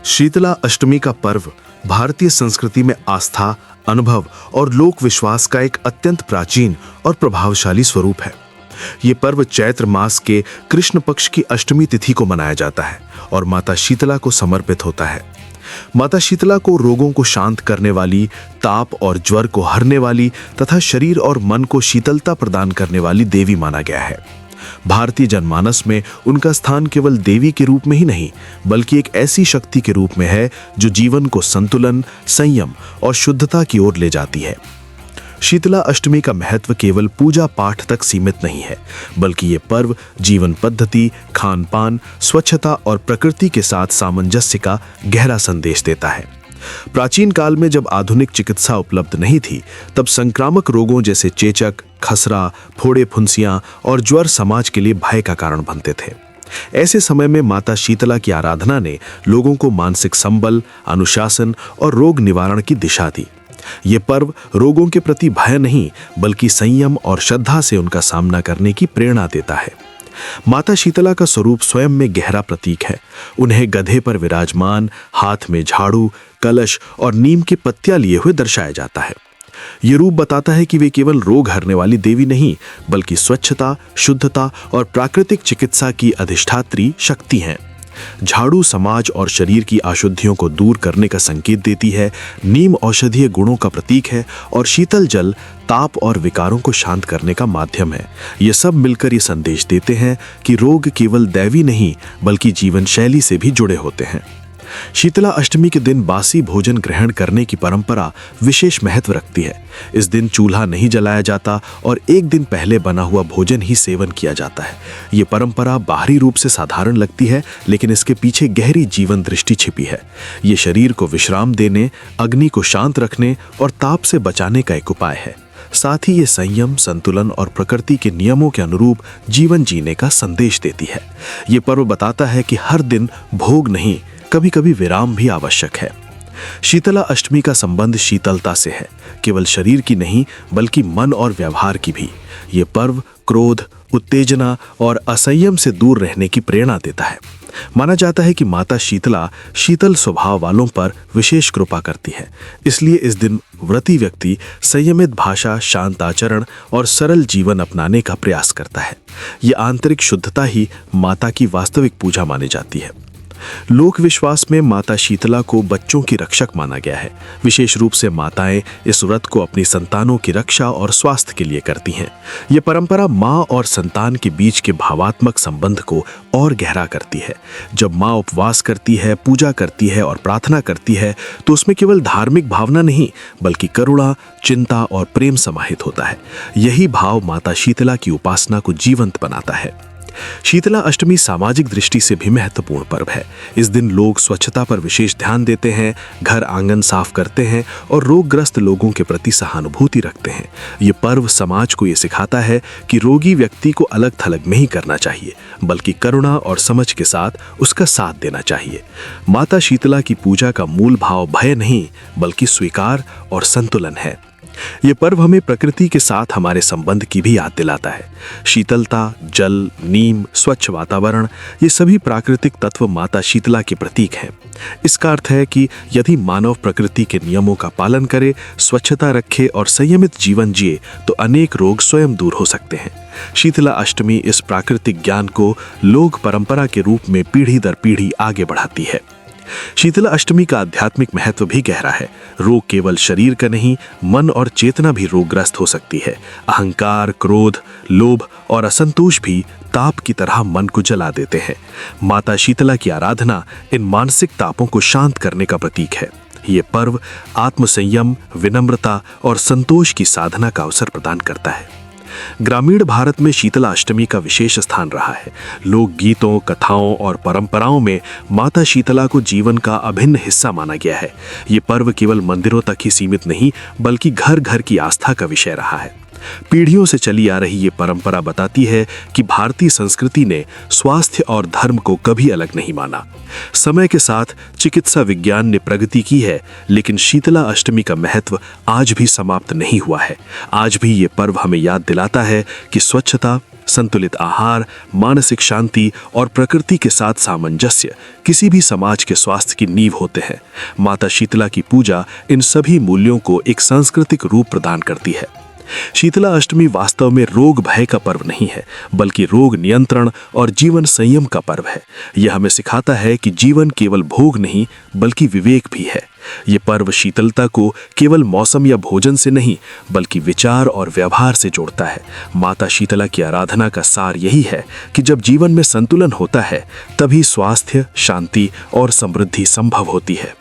शीतला अष्टमी का पर्व भारतीय संस्कृति में आस्था, अनुभव और लोक विश्वास का एक अत्यंत प्राचीन और प्रभावशाली स्वरूप है। ये पर्व चैत्र मास के कृष्ण पक्ष की अष्टमी तिथि को मनाया जाता है और माता शीतला को समर्पित होता है। माता शीतला को रोगों को शांत करने वाली, ताप और ज्वर को हरने वाली तथा शरीर और मन को शीतलता प्रदान करने वाली देवी माना गया है। भारतीय जनमानस में उनका स्थान केवल देवी के रूप में ही नहीं, बल्कि एक ऐसी शक्ति के रूप में है जो जीवन को संतुलन, संयम और शुद्धता की ओर ले जाती है। शीतला अष्टमी का महत्व केवल पूजा पाठ तक सीमित नहीं है, बल्कि ये पर्व जीवन पद्धति, खान पान, स्वच्छता और प्रकृति के साथ सामंजस्य का गहरा संदेश देता है। प्राचीन काल में जब आधुनिक चिकित्सा उपलब्ध नहीं थी, तब संक्रामक रोगों जैसे चेचक, खसरा, फोड़े फुंसियां और ज्वर समाज के लिए भय का कारण बनते थे। ऐसे समय में माता शीतला की आराधना ने लोगों को मानसिक संबल, अनुशासन और रोग निवारण की दिशा दी। ये पर्व रोगों के प्रति भय नहीं, बल्कि संयम और श्रद्धा से उनका सामना करने की प्रेरणा देता है। माता शीतला का स्वरूप स्वयं में गहरा प्रतीक है। उन्हें गधे पर विराजमान, हाथ में झाड़ू, कलश और नीम की पत्तियां लिए हुए दर्शाया जाता है। ये रूप बताता है कि वे केवल रोग हरने वाली देवी नहीं, बल्कि स्वच्छता, शुद्धता और प्राकृतिक चिकित्सा की अधिष्ठात्री शक्ति हैं। झाड़ू समाज और शरीर की अशुद्धियों को दूर करने का संकेत देती है, नीम औषधीय गुणों का प्रतीक है और शीतल जल ताप और विकारों को शांत करने का माध्यम है। ये सब मिलकर ये संदेश देते हैं कि रोग केवल दैवी नहीं, बल्कि जीवन शैली से भी जुड़े होते हैं। शीतला अष्टमी के दिन बासी भोजन ग्रहण करने की परंपरा विशेष महत्व रखती है। इस दिन चूल्हा नहीं जलाया जाता और एक दिन पहले बना हुआ भोजन ही सेवन किया जाता है। ये परंपरा बाहरी रूप से साधारण लगती है, लेकिन इसके पीछे गहरी जीवन दृष्टि छिपी है। ये शरीर को विश्राम देने, अग्नि को शांत रखने और ताप से बचाने का एक उपाय है। साथ ही ये संयम, संतुलन और प्रकृति के नियमों के अनुरूप जीवन जीने का संदेश देती है। ये पर्व बताता है कि हर दिन भोग नहीं, कभी कभी विराम भी आवश्यक है। शीतला अष्टमी का संबंध शीतलता से है, केवल शरीर की नहीं, बल्कि मन और व्यवहार की भी। ये पर्व क्रोध, उत्तेजना और असंयम से दूर रहने की प्रेरणा देता है। माना जाता है कि माता शीतला शीतल स्वभाव वालों पर विशेष कृपा करती है। इसलिए इस दिन व्रती व्यक्ति संयमित भाषा, शांत आचरण और सरल जीवन अपनाने का प्रयास करता है। ये आंतरिक शुद्धता ही माता की वास्तविक पूजा मानी जाती है। लोक विश्वास में माता शीतला को बच्चों की रक्षक माना गया है। विशेष रूप से माताएं इस व्रत को अपनी संतानों की रक्षा और स्वास्थ्य के लिए करती हैं। ये परंपरा माँ और संतान के बीच के भावात्मक संबंध को और गहरा करती है। जब माँ उपवास करती है, पूजा करती है और प्रार्थना करती है, तो उसमें केवल धार्मिक भावना नहीं, बल्कि करुणा, चिंता और प्रेम समाहित होता है। यही भाव माता शीतला की उपासना को जीवंत बनाता है। शीतला अष्टमी सामाजिक दृष्टि से भी महत्वपूर्ण पर्व है। इस दिन लोग स्वच्छता पर विशेष ध्यान देते हैं, घर आंगन साफ करते हैं और रोगग्रस्त लोगों के प्रति सहानुभूति रखते हैं। ये पर्व समाज को ये सिखाता है कि रोगी व्यक्ति को अलग थलग नहीं करना चाहिए, बल्कि करुणा और समझ के साथ उसका साथ देना चाहिए। माता शीतला की पूजा का मूल भाव भय नहीं, बल्कि स्वीकार और संतुलन है। ये पर्व हमें प्रकृति के साथ हमारे संबंध की भी याद दिलाता है। शीतलता, जल, नीम, स्वच्छ वातावरण, ये सभी प्राकृतिक तत्व माता शीतला के प्रतीक हैं। इसका अर्थ है कि यदि मानव प्रकृति के नियमों का पालन करे, स्वच्छता रखे और संयमित जीवन जिए, तो अनेक रोग स्वयं दूर हो सकते हैं। शीतला अष्टमी इस प्राकृतिक ज्ञान को लोक परंपरा के रूप में पीढ़ी दर पीढ़ी आगे बढ़ाती है। शीतला अष्टमी का आध्यात्मिक महत्व भी गहरा है। रोग केवल शरीर का नहीं, मन और चेतना भी रोगग्रस्त हो सकती है। अहंकार, क्रोध, लोभ और असंतोष भी ताप की तरह मन को जला देते हैं। माता शीतला की आराधना इन मानसिक तापों को शांत करने का प्रतीक है। ये पर्व आत्मसंयम, विनम्रता और संतोष की साधना का अवसर प्रदान करता है। ग्रामीण भारत में शीतला अष्टमी का विशेष स्थान रहा है। लोक गीतों, कथाओं और परंपराओं में माता शीतला को जीवन का अभिन्न हिस्सा माना गया है। ये पर्व केवल मंदिरों तक ही सीमित नहीं, बल्कि घर घर की आस्था का विषय रहा है। पीढ़ियों से चली आ रही ये परंपरा बताती है कि भारतीय संस्कृति ने स्वास्थ्य और धर्म को कभी अलग नहीं माना। समय के साथ चिकित्सा विज्ञान ने प्रगति की है, लेकिन शीतला अष्टमी का महत्व आज भी समाप्त नहीं हुआ है। आज भी ये पर्व हमें याद दिलाता है कि स्वच्छता, संतुलित आहार, मानसिक शांति और प्रकृति के साथ सामंजस्य किसी भी समाज के स्वास्थ्य की नींव होते हैं। माता शीतला की पूजा इन सभी मूल्यों को एक सांस्कृतिक रूप प्रदान करती है। शीतला अष्टमी वास्तव में रोग भय का पर्व नहीं है, बल्कि रोग नियंत्रण और जीवन संयम का पर्व है। यह हमें सिखाता है कि जीवन केवल भोग नहीं बल्कि विवेक भी है। ये पर्व शीतलता को केवल मौसम या भोजन से नहीं बल्कि विचार और व्यवहार से जोड़ता है। माता शीतला की आराधना का सार यही है कि जब जीवन में संतुलन होता है तभी स्वास्थ्य, शांति और समृद्धि संभव होती है।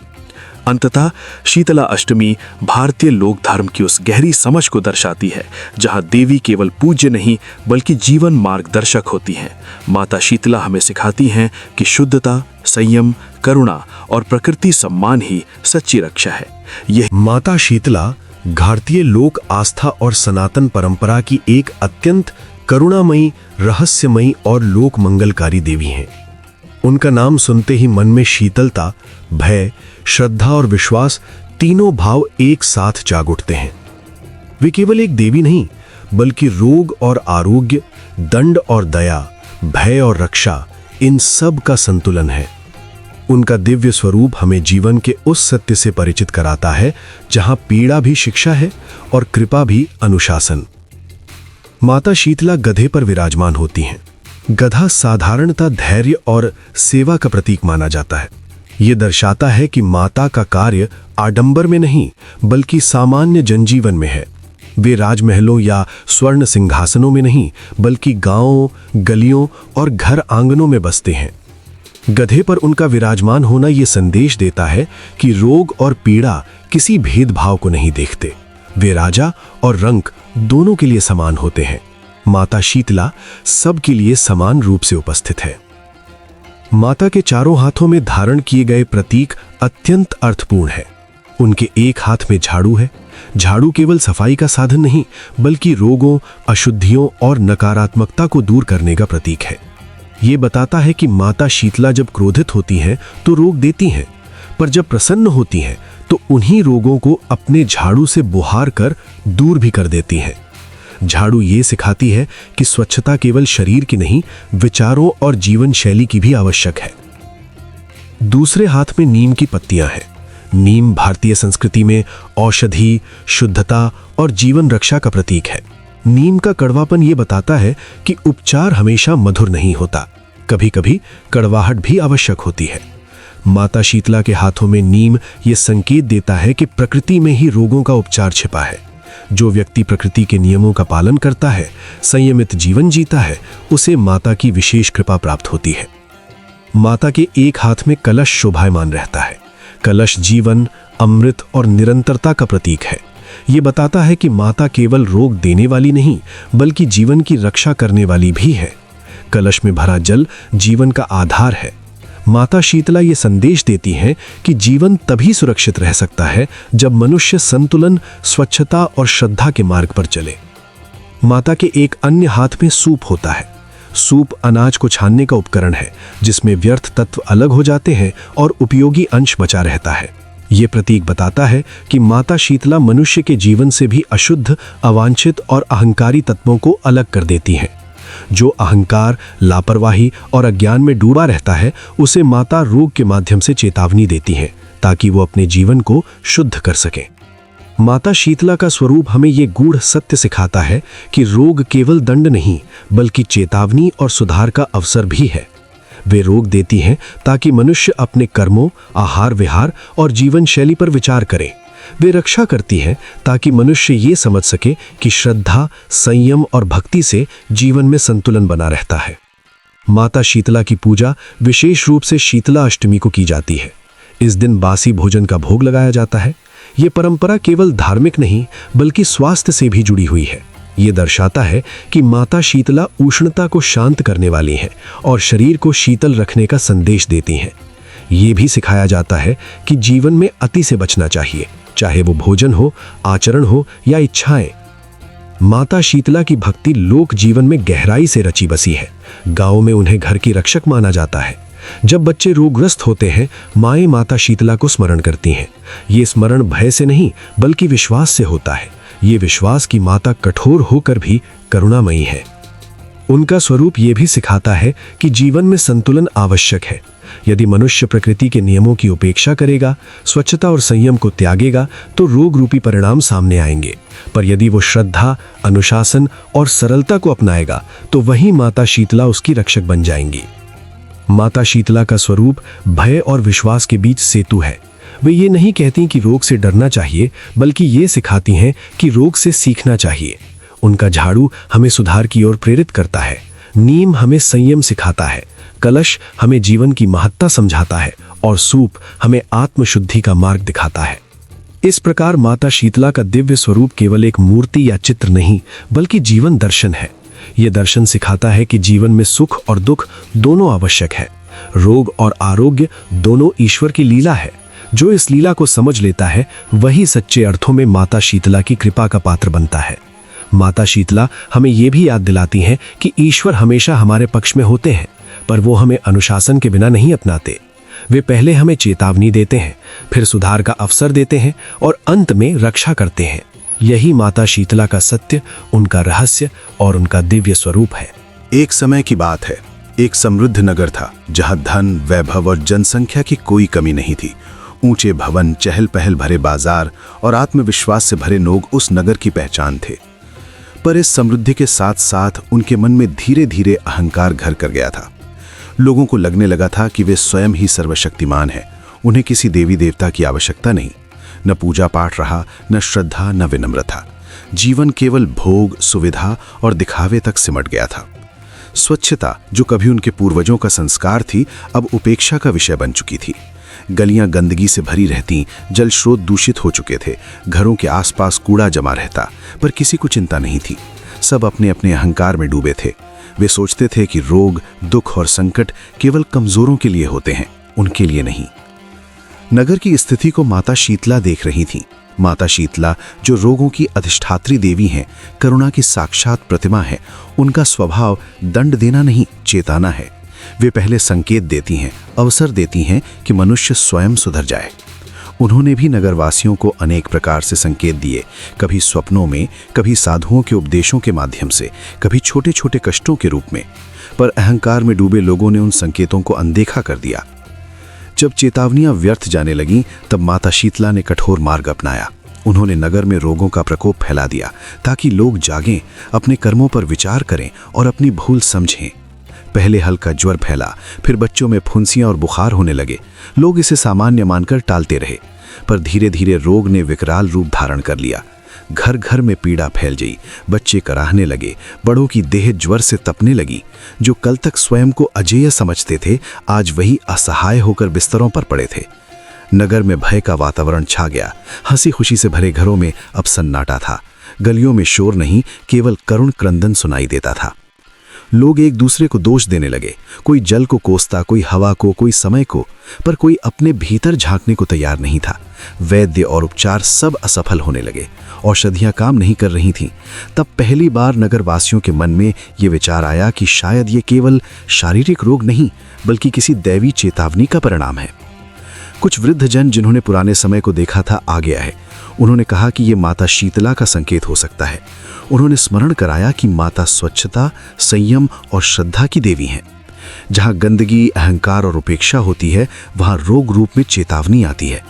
अंततः शीतला अष्टमी भारतीय लोक धर्म की उस गहरी समझ को दर्शाती है जहां देवी केवल पूज्य नहीं बल्कि जीवन मार्गदर्शक होती हैं। माता शीतला हमें सिखाती हैं कि शुद्धता, संयम, करुणा और प्रकृति सम्मान ही सच्ची रक्षा है। यह माता शीतला भारतीय लोक आस्था और सनातन परंपरा की एक अत्यंत करुणामयी, रहस्यमयी और लोक मंगलकारी देवी हैं। उनका नाम सुनते ही मन में शीतलता, भय, श्रद्धा और विश्वास तीनों भाव एक साथ जाग उठते हैं। वे केवल एक देवी नहीं बल्कि रोग और आरोग्य, दंड और दया, भय और रक्षा, इन सब का संतुलन है। उनका दिव्य स्वरूप हमें जीवन के उस सत्य से परिचित कराता है जहां पीड़ा भी शिक्षा है और कृपा भी अनुशासन। माता शीतला गधे पर विराजमान होती हैं। गधा साधारणता, धैर्य और सेवा का प्रतीक माना जाता है। ये दर्शाता है कि माता का कार्य आडंबर में नहीं बल्कि सामान्य जनजीवन में है। वे राजमहलों या स्वर्ण सिंहासनों में नहीं बल्कि गांवों, गलियों और घर आंगनों में बसते हैं। गधे पर उनका विराजमान होना ये संदेश देता है कि रोग और पीड़ा किसी भेदभाव को नहीं देखते। वे राजा और रंक दोनों के लिए समान होते हैं। माता शीतला सबके लिए समान रूप से उपस्थित है। माता के चारों हाथों में धारण किए गए प्रतीक अत्यंत अर्थपूर्ण है। उनके एक हाथ में झाड़ू है। झाड़ू केवल सफाई का साधन नहीं बल्कि रोगों, अशुद्धियों और नकारात्मकता को दूर करने का प्रतीक है। ये बताता है कि माता शीतला जब क्रोधित होती हैं तो रोग देती हैं, पर जब प्रसन्न होती हैं तो उन्हीं रोगों को अपने झाड़ू से बुहार कर दूर भी कर देती हैं। झाड़ू ये सिखाती है कि स्वच्छता केवल शरीर की नहीं, विचारों और जीवन शैली की भी आवश्यक है। दूसरे हाथ में नीम की पत्तियां हैं। नीम भारतीय संस्कृति में औषधि, शुद्धता और जीवन रक्षा का प्रतीक है। नीम का कड़वापन ये बताता है कि उपचार हमेशा मधुर नहीं होता, कभी-कभी कड़वाहट भी आवश्यक होती है। माता शीतला के हाथों में नीम ये संकेत देता है कि प्रकृति में ही रोगों का उपचार छिपा है। जो व्यक्ति प्रकृति के नियमों का पालन करता है, संयमित जीवन जीता है, उसे माता की विशेष कृपा प्राप्त होती है। माता के एक हाथ में कलश शोभायमान रहता है। कलश जीवन, अमृत और निरंतरता का प्रतीक है। ये बताता है कि माता केवल रोग देने वाली नहीं बल्कि जीवन की रक्षा करने वाली भी है। कलश में भरा जल जीवन का आधार है। माता शीतला ये संदेश देती हैं कि जीवन तभी सुरक्षित रह सकता है जब मनुष्य संतुलन, स्वच्छता और श्रद्धा के मार्ग पर चले। माता के एक अन्य हाथ में सूप होता है। सूप अनाज को छानने का उपकरण है जिसमें व्यर्थ तत्व अलग हो जाते हैं और उपयोगी अंश बचा रहता है। ये प्रतीक बताता है कि माता शीतला मनुष्य के जीवन से भी अशुद्ध, अवांछित और अहंकारी तत्वों को अलग कर देती हैं। जो अहंकार, लापरवाही और अज्ञान में डूबा रहता है उसे माता रोग के माध्यम से चेतावनी देती हैं ताकि वो अपने जीवन को शुद्ध कर सके। माता शीतला का स्वरूप हमें ये गूढ़ सत्य सिखाता है कि रोग केवल दंड नहीं बल्कि चेतावनी और सुधार का अवसर भी है। वे रोग देती हैं ताकि मनुष्य अपने कर्मों, आहार विहार और जीवन शैली पर विचार करे। वे रक्षा करती हैं ताकि मनुष्य ये समझ सके कि श्रद्धा, संयम और भक्ति से जीवन में संतुलन बना रहता है। माता शीतला की पूजा विशेष रूप से शीतला अष्टमी को की जाती है। इस दिन बासी भोजन का भोग लगाया जाता है। ये परंपरा केवल धार्मिक नहीं बल्कि स्वास्थ्य से भी जुड़ी हुई है। ये दर्शाता है कि माता शीतला उष्णता को शांत करने वाली हैं और शरीर को शीतल रखने का संदेश देती हैं। ये भी सिखाया जाता है कि जीवन में अति से बचना चाहिए, चाहे वो भोजन हो, आचरण हो या इच्छाएं। माता शीतला की भक्ति लोक जीवन में गहराई से रची बसी है। गांव में उन्हें घर की रक्षक माना जाता है। जब बच्चे रोगग्रस्त होते हैं, माएं माता शीतला को स्मरण करती हैं। ये स्मरण भय से नहीं बल्कि विश्वास से होता है। ये विश्वास कि माता कठोर होकर भी करुणामयी है। उनका स्वरूप ये भी सिखाता है कि जीवन में संतुलन आवश्यक है। यदि मनुष्य प्रकृति के नियमों की उपेक्षा करेगा, स्वच्छता और संयम को त्यागेगा, तो रोग रूपी परिणाम सामने आएंगे। पर यदि वो श्रद्धा, अनुशासन और सरलता को अपनाएगा, तो वही माता शीतला उसकी रक्षक बन जाएंगी। माता शीतला का स्वरूप भय और विश्वास के बीच सेतु है। वे ये नहीं कहती कि रोग से डरना चाहिए, बल्कि ये सिखाती हैं कि रोग से सीखना चाहिए। उनका झाड़ू हमें सुधार की ओर प्रेरित करता है, नीम हमें संयम सिखाता है, कलश हमें जीवन की महत्ता समझाता है और सूप हमें आत्मशुद्धि का मार्ग दिखाता है। इस प्रकार माता शीतला का दिव्य स्वरूप केवल एक मूर्ति या चित्र नहीं, बल्कि जीवन दर्शन है। ये दर्शन सिखाता है कि जीवन में सुख और दुख दोनों आवश्यक है। रोग और आरोग्य दोनों ईश्वर की लीला है। जो इस लीला को समझ लेता है, वही सच्चे अर्थों में माता शीतला की कृपा का पात्र बनता है। माता शीतला हमें यह भी याद दिलाती हैं कि ईश्वर हमेशा हमारे पक्ष में होते हैं, पर वो हमें अनुशासन के बिना नहीं अपनाते। वे पहले हमें चेतावनी देते हैं, फिर सुधार का अवसर देते हैं और अंत में रक्षा करते हैं। यही माता शीतला का सत्य, उनका रहस्य और उनका दिव्य स्वरूप है। एक समय की बात है, एक समृद्ध नगर था जहां धन, वैभव और जनसंख्या की कोई कमी नहीं थी। ऊंचे भवन, चहल पहल भरे बाजार और आत्मविश्वास से भरे लोग उस नगर की पहचान थे। पर इस समृद्धि के साथ साथ उनके मन में धीरे धीरे अहंकार घर कर गया था। लोगों को लगने लगा था कि वे स्वयं ही सर्वशक्तिमान हैं। उन्हें किसी देवी देवता की आवश्यकता नहीं। न पूजा पाठ रहा, न श्रद्धा, न विनम्रता। जीवन केवल भोग, सुविधा और दिखावे तक सिमट गया था। स्वच्छता, जो कभी उनके पूर्वजों का संस्कार थी, अब उपेक्षा का विषय बन चुकी थी। गलियां गंदगी से भरी रहती, जल स्रोत दूषित हो चुके थे, घरों के आसपास कूड़ा जमा रहता, पर किसी को चिंता नहीं थी। सब अपने अपने अहंकार में डूबे थे। वे सोचते थे कि रोग, दुख और संकट केवल कमजोरों के लिए होते हैं, उनके लिए नहीं। नगर की स्थिति को माता शीतला देख रही थी। माता शीतला, जो रोगों की अधिष्ठात्री देवी हैं, करुणा की साक्षात प्रतिमा है। उनका स्वभाव दंड देना नहीं, चेताना है। वे पहले संकेत देती हैं, अवसर देती हैं कि मनुष्य स्वयं सुधर जाए। उन्होंने भी नगरवासियों को अनेक प्रकार से संकेत दिए, कभी स्वप्नों में, कभी साधुओं के उपदेशों के माध्यम से, कभी छोटे छोटे कष्टों के रूप में। पर अहंकार में डूबे लोगों ने उन संकेतों को अनदेखा कर दिया। जब चेतावनियां व्यर्थ जाने लगीं, तब माता शीतला ने कठोर मार्ग अपनाया। उन्होंने नगर में रोगों का प्रकोप फैला दिया, ताकि लोग जागें, अपने कर्मों पर विचार करें और अपनी भूल समझें। पहले हल्का ज्वर फैला, फिर बच्चों में फुंसियां और बुखार होने लगे। लोग इसे सामान्य मानकर टालते रहे, पर धीरे धीरे रोग ने विकराल रूप धारण कर लिया। घर घर में पीड़ा फैल गई, बच्चे कराहने लगे, बड़ों की देह ज्वर से तपने लगी। जो कल तक स्वयं को अजेय समझते थे, आज वही असहाय होकर बिस्तरों पर पड़े थे। नगर में भय का वातावरण छा गया। हंसी खुशी से भरे घरों में अब सन्नाटा था। गलियों में शोर नहीं, केवल करुण क्रंदन सुनाई देता था। लोग एक दूसरे को दोष देने लगे। कोई जल को कोसता, कोई हवा को, कोई समय को, पर कोई अपने भीतर झांकने को तैयार नहीं था। वैद्य और उपचार सब असफल होने लगे। औषधियां काम नहीं कर रही थीं। तब पहली बार नगरवासियों के मन में ये विचार आया कि शायद ये केवल शारीरिक रोग नहीं, बल्कि किसी दैवी चेतावनी का परिणाम है। कुछ वृद्ध जन, जिन्होंने पुराने समय को देखा था, आगे आए। उन्होंने कहा कि ये माता शीतला का संकेत हो सकता है। उन्होंने स्मरण कराया कि माता स्वच्छता, संयम और श्रद्धा की देवी हैं। जहां गंदगी, अहंकार और उपेक्षा होती है, वहां रोग रूप में चेतावनी आती है।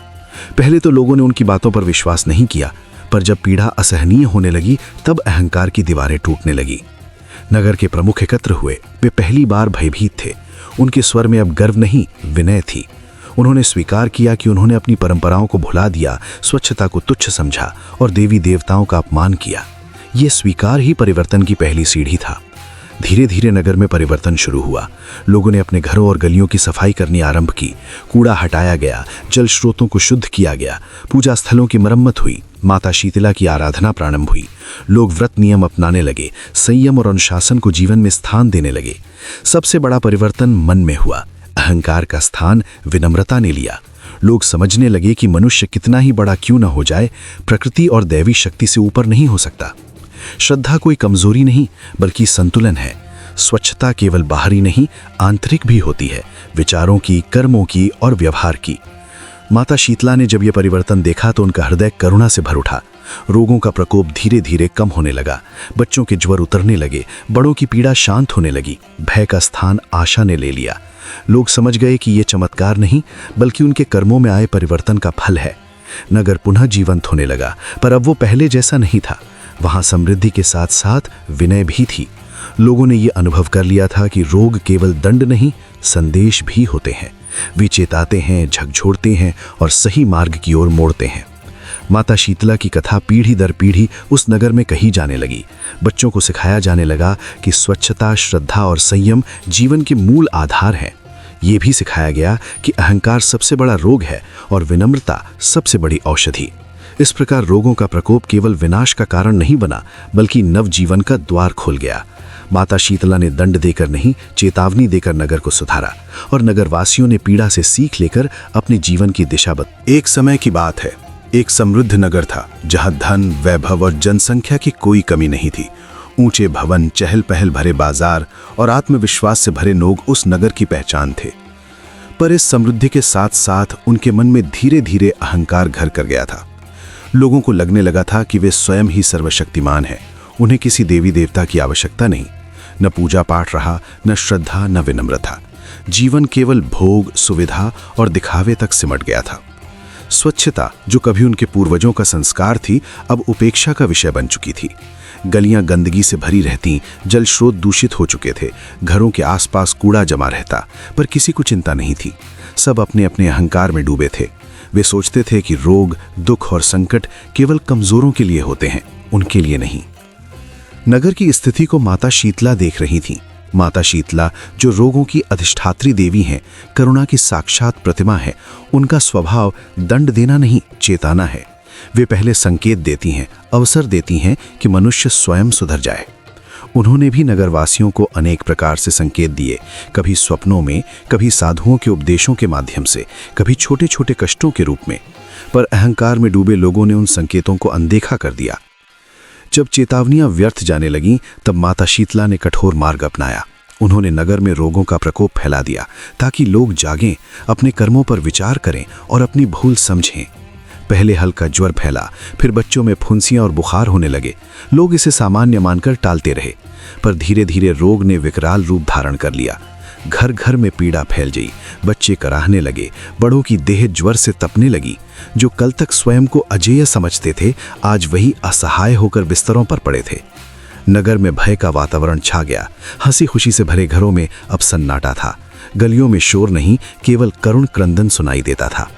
पहले तो लोगों ने उनकी बातों पर विश्वास नहीं किया, पर जब पीड़ा असहनीय होने लगी, तब अहंकार की दीवारें टूटने लगी। नगर के प्रमुख एकत्र हुए। वे पहली बार भयभीत थे। उनके स्वर में अब गर्व नहीं, विनय थी। उन्होंने स्वीकार किया कि उन्होंने अपनी परंपराओं को भुला दिया, स्वच्छता को तुच्छ समझा और देवी देवताओं का अपमान किया। ये स्वीकार ही परिवर्तन की पहली सीढ़ी था। धीरे धीरे नगर में परिवर्तन शुरू हुआ। लोगों ने अपने घरों और गलियों की सफाई करनी आरंभ की। कूड़ा हटाया गया, जल स्रोतों को शुद्ध किया गया, पूजा स्थलों की मरम्मत हुई, माता शीतला की आराधना प्रारंभ हुई। लोग व्रत नियम अपनाने लगे, संयम और अनुशासन को जीवन में स्थान देने लगे। सबसे बड़ा परिवर्तन मन में हुआ। अहंकार का स्थान विनम्रता ने लिया। लोग समझने लगे कि मनुष्य कितना ही बड़ा क्यों न हो जाए, प्रकृति और दैवी शक्ति से ऊपर नहीं हो सकता। श्रद्धा कोई कमजोरी नहीं, बल्कि संतुलन है। स्वच्छता केवल बाहरी नहीं, आंतरिक भी होती है, विचारों की, कर्मों की और व्यवहार की। माता शीतला ने जब यह परिवर्तन देखा तो उनका हृदय करुणा से भर उठा। रोगों का प्रकोप धीरे धीरे कम होने लगा, बच्चों के ज्वर उतरने लगे, बड़ों की पीड़ा शांत होने लगी, भय का स्थान आशा ने ले लिया। लोग समझ गए कि यह चमत्कार नहीं बल्कि उनके कर्मों में आए परिवर्तन का फल है। नगर पुनः जीवंत होने लगा, पर अब वो पहले जैसा नहीं था। वहां समृद्धि के साथ साथ विनय भी थी। लोगों ने यह अनुभव कर लिया था कि रोग केवल दंड नहीं, संदेश भी होते हैं। वे चेताते हैं, झकझोरते हैं और सही मार्ग की ओर मोड़ते हैं। माता शीतला की कथा पीढ़ी दर पीढ़ी उस नगर में कही जाने लगी। बच्चों को सिखाया जाने लगा कि स्वच्छता, श्रद्धा और संयम जीवन के मूल आधार हैं। ये भी सिखाया गया कि अहंकार सबसे बड़ा रोग है और विनम्रता सबसे बड़ी औषधि। इस प्रकार रोगों का प्रकोप केवल विनाश का कारण नहीं बना बल्कि नवजीवन का द्वार खोल गया। माता शीतला ने दंड देकर नहीं, चेतावनी देकर नगर को सुधारा और नगरवासियों ने पीड़ा से सीख लेकर अपने जीवन की दिशा बदली। एक समय की बात है, एक समृद्ध नगर था जहां धन, वैभव और जनसंख्या की कोई कमी नहीं थी। ऊंचे भवन, चहल पहल भरे बाजार और आत्मविश्वास से भरे लोग उस नगर की पहचान थे। पर इस समृद्धि के साथ साथ उनके मन में धीरे धीरे अहंकार घर कर गया था। लोगों को लगने लगा था कि वे स्वयं ही सर्वशक्तिमान हैं, उन्हें किसी देवी देवता की आवश्यकता नहीं। न पूजा पाठ रहा, न श्रद्धा, न विनम्रता। जीवन केवल भोग, सुविधा और दिखावे तक सिमट गया था। स्वच्छता, जो कभी उनके पूर्वजों का संस्कार थी, अब उपेक्षा का विषय बन चुकी थी। गलियां गंदगी से भरी रहती, जल स्रोत दूषित हो चुके थे, घरों के आसपास कूड़ा जमा रहता, पर किसी को चिंता नहीं थी। सब अपने अपने अहंकार में डूबे थे। वे सोचते थे कि रोग, दुख और संकट केवल कमजोरों के लिए होते हैं, उनके लिए नहीं। नगर की स्थिति को माता शीतला देख रही थी। माता शीतला, जो रोगों की अधिष्ठात्री देवी हैं, करुणा की साक्षात प्रतिमा है। उनका स्वभाव दंड देना नहीं, चेताना है। वे पहले संकेत देती हैं, अवसर देती हैं कि मनुष्य स्वयं सुधर जाए। उन्होंने भी नगरवासियों को अनेक प्रकार से संकेत दिए, कभी स्वप्नों में, कभी साधुओं के उपदेशों के माध्यम से, कभी छोटे छोटे कष्टों के रूप में। पर अहंकार में डूबे लोगों ने उन संकेतों को अनदेखा कर दिया। जब चेतावनियां व्यर्थ जाने लगीं, तब माता शीतला ने कठोर मार्ग अपनाया। उन्होंने नगर में रोगों का प्रकोप फैला दिया ताकि लोग जागें, अपने कर्मों पर विचार करें और अपनी भूल समझें। पहले हल्का ज्वर फैला, फिर बच्चों में फुंसियां और बुखार होने लगे। लोग इसे सामान्य मानकर टालते रहे, पर धीरे धीरे रोग ने विकराल रूप धारण कर लिया। घर घर में पीड़ा फैल गई, बच्चे कराहने लगे, बड़ों की देह ज्वर से तपने लगी। जो कल तक स्वयं को अजेय समझते थे, आज वही असहाय होकर बिस्तरों पर पड़े थे। नगर में भय का वातावरण छा गया। हंसी खुशी से भरे घरों में अब सन्नाटा था। गलियों में शोर नहीं, केवल करुण क्रंदन सुनाई देता था।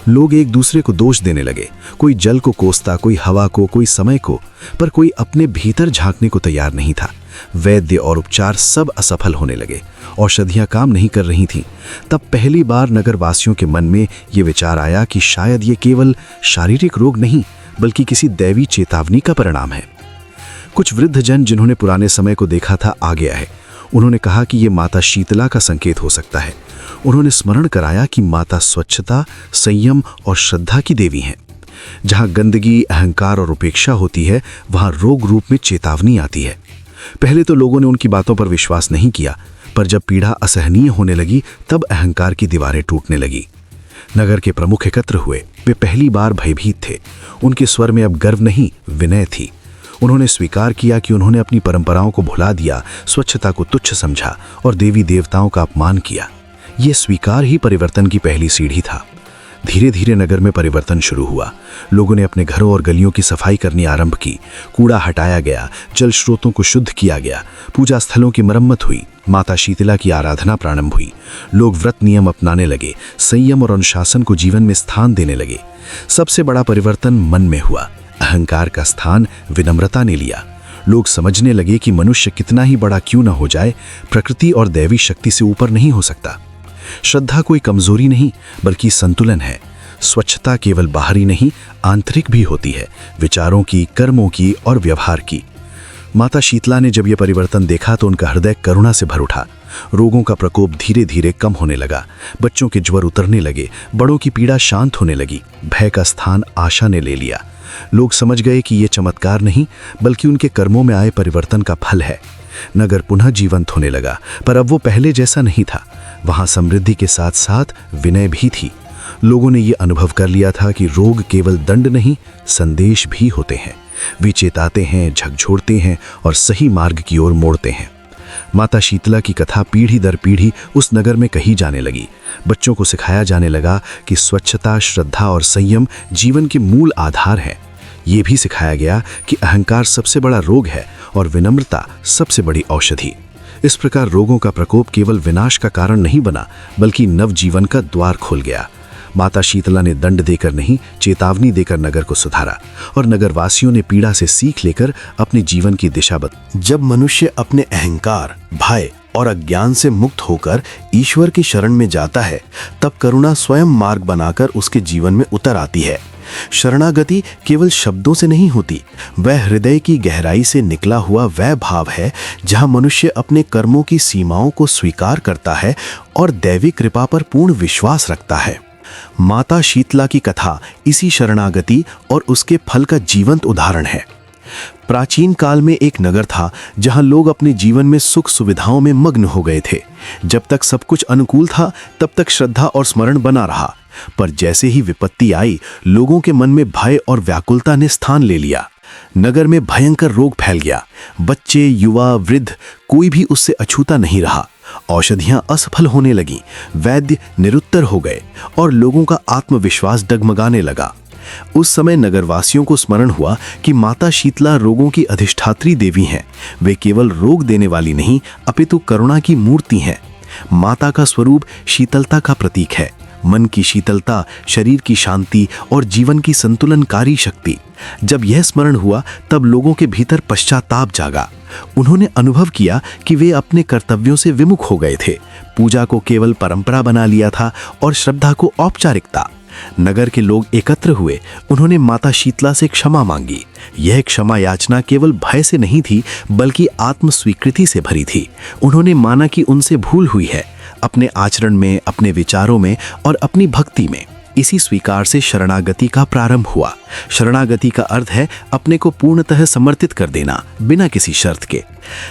लोग एक दूसरे को दोष देने लगे। कोई जल को कोसता, कोई हवा को, कोई समय को, पर कोई अपने भीतर झांकने को तैयार नहीं था। वैद्य और उपचार सब असफल होने लगे। औषधियां काम नहीं कर रही थीं। तब पहली बार नगरवासियों के मन में ये विचार आया कि शायद ये केवल शारीरिक रोग नहीं बल्कि किसी दैवी चेतावनी का परिणाम है। कुछ वृद्ध जन जिन्होंने पुराने समय को देखा था आगे आए। उन्होंने कहा कि ये माता शीतला का संकेत हो सकता है। उन्होंने स्मरण कराया कि माता स्वच्छता, संयम और श्रद्धा की देवी हैं। जहां गंदगी, अहंकार और उपेक्षा होती है, वहां रोग रूप में चेतावनी आती है। पहले तो लोगों ने उनकी बातों पर विश्वास नहीं किया, पर जब पीड़ा असहनीय होने लगी तब अहंकार की दीवारें टूटने लगी। नगर के प्रमुख एकत्र हुए। वे पहली बार भयभीत थे। उनके स्वर में अब गर्व नहीं, विनय थी। उन्होंने स्वीकार किया कि उन्होंने अपनी परंपराओं को भुला दिया, स्वच्छता को तुच्छ समझा और देवी देवताओं का अपमान किया। यह स्वीकार ही परिवर्तन की पहली सीढ़ी था। धीरे धीरे नगर में परिवर्तन शुरू हुआ। लोगों ने अपने घरों और गलियों की सफाई करनी आरंभ की। कूड़ा हटाया गया, जल स्रोतों को शुद्ध किया गया, पूजा स्थलों की मरम्मत हुई, माता शीतला की आराधना प्रारंभ हुई। लोग व्रत नियम अपनाने लगे, संयम और अनुशासन को जीवन में स्थान देने लगे। सबसे बड़ा परिवर्तन मन में हुआ। अहंकार का स्थान विनम्रता ने लिया। लोग समझने लगे कि मनुष्य कितना ही बड़ा क्यों न हो जाए, प्रकृति और दैवी शक्ति से ऊपर नहीं हो सकता। श्रद्धा कोई कमजोरी नहीं बल्कि संतुलन है। स्वच्छता केवल बाहरी नहीं, आंतरिक भी होती है, विचारों की, कर्मों की और व्यवहार की। माता शीतला ने जब यह परिवर्तन देखा तो उनका हृदय करुणा से भर उठा। रोगों का प्रकोप धीरे धीरे कम होने लगा, बच्चों के ज्वर उतरने लगे, बड़ों की पीड़ा शांत होने लगी, भय का स्थान आशा ने ले लिया। लोग समझ गए कि यह चमत्कार नहीं बल्कि उनके कर्मों में आए परिवर्तन का फल है। नगर पुनः जीवंत होने लगा, पर अब वो पहले जैसा नहीं था। वहां समृद्धि के साथ साथ विनय भी थी। लोगों ने ये अनुभव कर लिया था कि रोग केवल दंड नहीं, संदेश भी होते हैं। वे चेताते हैं, झकझोरते हैं और सही मार्ग की ओर मोड़ते हैं। माता शीतला की कथा पीढ़ी दर पीढ़ी उस नगर में कही जाने लगी। बच्चों को सिखाया जाने लगा कि स्वच्छता, श्रद्धा और संयम जीवन के मूल आधार हैं। ये भी सिखाया गया कि अहंकार सबसे बड़ा रोग है और विनम्रता सबसे बड़ी औषधि। इस प्रकार रोगों का प्रकोप केवल विनाश का कारण नहीं बना, बल्कि नवजीवन का द्वार खोल गया। माता शीतला ने दंड देकर नहीं, चेतावनी देकर नगर को सुधारा और नगरवासियों ने पीड़ा से सीख लेकर अपने जीवन की दिशा बदली। जब मनुष्य अपने अहंकार, भय और अज्ञान से मुक्त होकर ईश्वर की शरण में जाता है, तब करुणा स्वयं मार्ग बनाकर उसके जीवन में उतर आती है। शरणागति केवल शब्दों से नहीं होती, वह हृदय की गहराई से निकला हुआ वह भाव है जहां मनुष्य अपने कर्मों की सीमाओं को स्वीकार करता है और दैवी कृपा पर पूर्ण विश्वास रखता है। माता शीतला की कथा इसी शरणागति और उसके फल का जीवंत उदाहरण है। प्राचीन काल में एक नगर था जहां लोग अपने जीवन में सुख सुविधाओं में मग्न हो गए थे। जब तक सब कुछ अनुकूल था, तब तक श्रद्धा और स्मरण बना रहा। पर जैसे ही विपत्ति आई, लोगों के मन में भय और व्याकुलता ने स्थान ले लिया। नगर में भयंकर रोग फैल गया। बच्चे, युवा, वृद्ध, कोई भी उससे अछूता नहीं रहा। औषधियां असफल होने लगीं, वैद्य निरुत्तर हो गए और लोगों का आत्मविश्वास डगमगाने लगा। उस समय नगरवासियों को स्मरण हुआ कि माता शीतला रोगों की अधिष्ठात्री देवी हैं। वे केवल रोग देने वाली नहीं, अपितु करुणा की मूर्ति हैं। माता का स्वरूप शीतलता का प्रतीक है। मन की शीतलता, शरीर की शांति और जीवन की संतुलनकारी शक्ति। जब यह स्मरण हुआ, तब लोगों के भीतर पश्चाताप जागा। उन्होंने अनुभव किया कि वे अपने कर्तव्यों से विमुख हो गए थे। पूजा को केवल परंपरा बना लिया था और श्रद्धा को औपचारिकता। नगर के लोग एकत्र हुए। उन्होंने माता शीतला से क्षमा मांगी। यह क्षमा याचना केवल भय से नहीं थी, बल्कि आत्म स्वीकृति से भरी थी। उन्होंने माना कि उनसे भूल हुई है, अपने आचरण में, अपने विचारों में और अपनी भक्ति में। इसी स्वीकार से शरणागति का प्रारंभ हुआ। शरणागति का अर्थ है अपने को पूर्णतः समर्पित कर देना, बिना किसी शर्त के।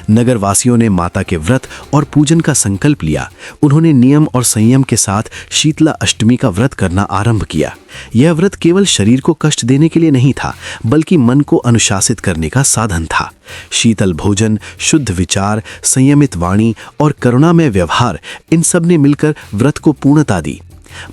नगरवासियों ने माता के व्रत और पूजन का संकल्प लिया। उन्होंने नियम और संयम के साथ शीतला अष्टमी का व्रत करना आरंभ किया। यह व्रत केवल शरीर को कष्ट देने के लिए नहीं था, बल्कि मन को अनुशासित करने का साधन था। शीतल भोजन, शुद्ध विचार, संयमित वाणी और करुणामय व्यवहार, इन सब ने मिलकर व्रत को पूर्णता दी।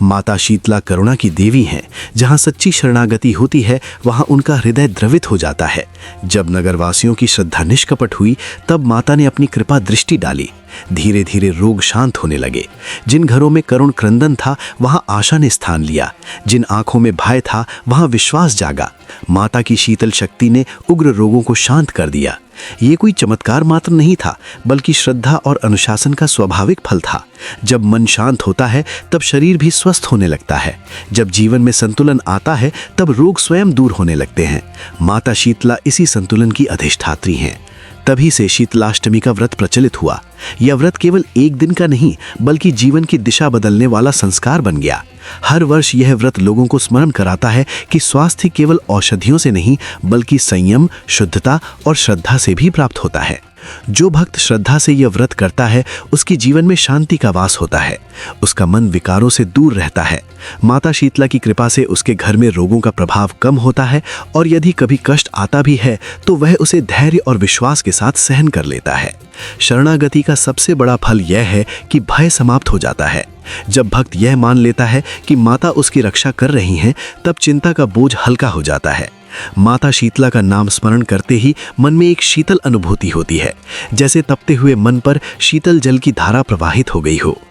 माता शीतला करुणा की देवी हैं। जहां सच्ची शरणागति होती है, वहां उनका हृदय द्रवित हो जाता है। जब नगरवासियों की श्रद्धा निष्कपट हुई, तब माता ने अपनी कृपा दृष्टि डाली। धीरे धीरे रोग शांत होने लगे। जिन घरों में करुण क्रंदन था, वहां आशा ने स्थान लिया। जिन आंखों में भय था, वहां विश्वास जागा। माता की शीतल शक्ति ने उग्र रोगों को शांत कर दिया। ये कोई चमत्कार मात्र नहीं था, बल्कि श्रद्धा और अनुशासन का स्वाभाविक फल था। जब मन शांत होता है, तब शरीर भी स्वस्थ होने लगता है। जब जीवन में संतुलन आता है, तब रोग स्वयं दूर होने लगते हैं। माता शीतला इसी संतुलन की अधिष्ठात्री हैं। तभी से शीतलाष्टमी का व्रत प्रचलित हुआ। यह व्रत केवल एक दिन का नहीं, बल्कि जीवन की दिशा बदलने वाला संस्कार बन गया। हर वर्ष यह व्रत लोगों को स्मरण कराता है कि स्वास्थ्य केवल औषधियों से नहीं, बल्कि संयम, शुद्धता और श्रद्धा से भी प्राप्त होता है। जो भक्त श्रद्धा से यह व्रत करता है, उसके जीवन में शांति का वास होता है। उसका मन विकारों से दूर रहता है। माता शीतला की कृपा से उसके घर में रोगों का प्रभाव कम होता है और यदि कभी कष्ट आता भी है, तो वह उसे धैर्य और विश्वास के साथ सहन कर लेता है। शरणागति का सबसे बड़ा फल यह है कि भय समाप्त हो जाता है। जब भक्त यह मान लेता है कि माता उसकी रक्षा कर रही हैं, तब चिंता का बोझ हल्का हो जाता है। माता शीतला का नाम स्मरण करते ही मन में एक शीतल अनुभूति होती है, जैसे तपते हुए मन पर शीतल जल की धारा प्रवाहित हो गई हो।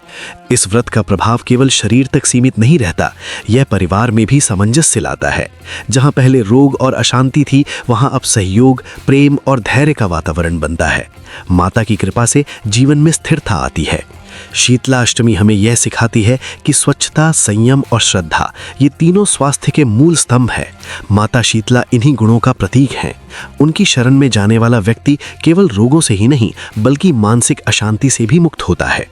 इस व्रत का प्रभाव केवल शरीर तक सीमित नहीं रहता, यह परिवार में भी सामंजस्य लाता है। जहां पहले रोग और अशांति थी, वहां अब सहयोग, प्रेम और धैर्य का वातावरण बनता है। माता की कृपा से जीवन में स्थिरता आती है। शीतला अष्टमी हमें यह सिखाती है कि स्वच्छता, संयम और श्रद्धा, ये तीनों स्वास्थ्य के मूल स्तंभ है। माता शीतला इन्हीं गुणों का प्रतीक हैं। उनकी शरण में जाने वाला व्यक्ति केवल रोगों से ही नहीं, बल्कि मानसिक अशांति से भी मुक्त होता है।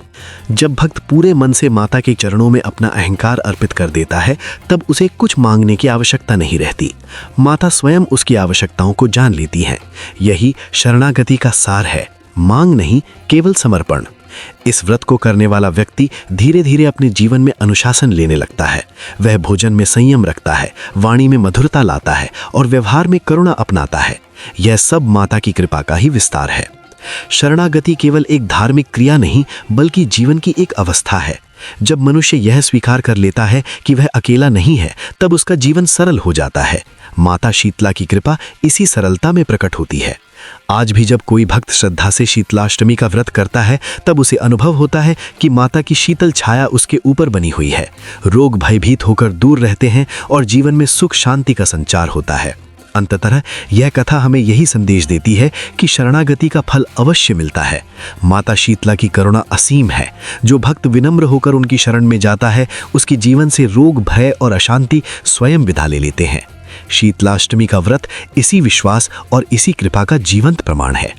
जब भक्त पूरे मन से माता के चरणों में अपना अहंकार अर्पित कर देता है, तब उसे कुछ मांगने की आवश्यकता नहीं रहती। माता स्वयं उसकी आवश्यकताओं को जान लेती हैं। यही शरणागति का सार है, मांग नहीं, केवल समर्पण। इस व्रत को करने वाला व्यक्ति धीरे धीरे अपने जीवन में अनुशासन लेने लगता है। वह भोजन में संयम रखता है, वाणी में मधुरता लाता है और व्यवहार में करुणा अपनाता है। यह सब माता की कृपा का ही विस्तार है। शरणागति केवल एक धार्मिक क्रिया नहीं, बल्कि जीवन की एक अवस्था है। जब मनुष्य यह स्वीकार कर लेता है कि वह अकेला नहीं है, तब उसका जीवन सरल हो जाता है। माता शीतला की कृपा इसी सरलता में प्रकट होती है। आज भी जब कोई भक्त श्रद्धा से शीतलाष्टमी का व्रत करता है, तब उसे अनुभव होता है कि माता की शीतल छाया उसके ऊपर बनी हुई है। रोग भयभीत होकर दूर रहते हैं और जीवन में सुख शांति का संचार होता है। अंततः यह कथा हमें यही संदेश देती है कि शरणागति का फल अवश्य मिलता है। माता शीतला की करुणा असीम है। जो भक्त विनम्र होकर उनकी शरण में जाता है, उसके जीवन से रोग, भय और अशांति स्वयं विदा ले लेते हैं। शीतलाष्टमी का व्रत इसी विश्वास और इसी कृपा का जीवंत प्रमाण है।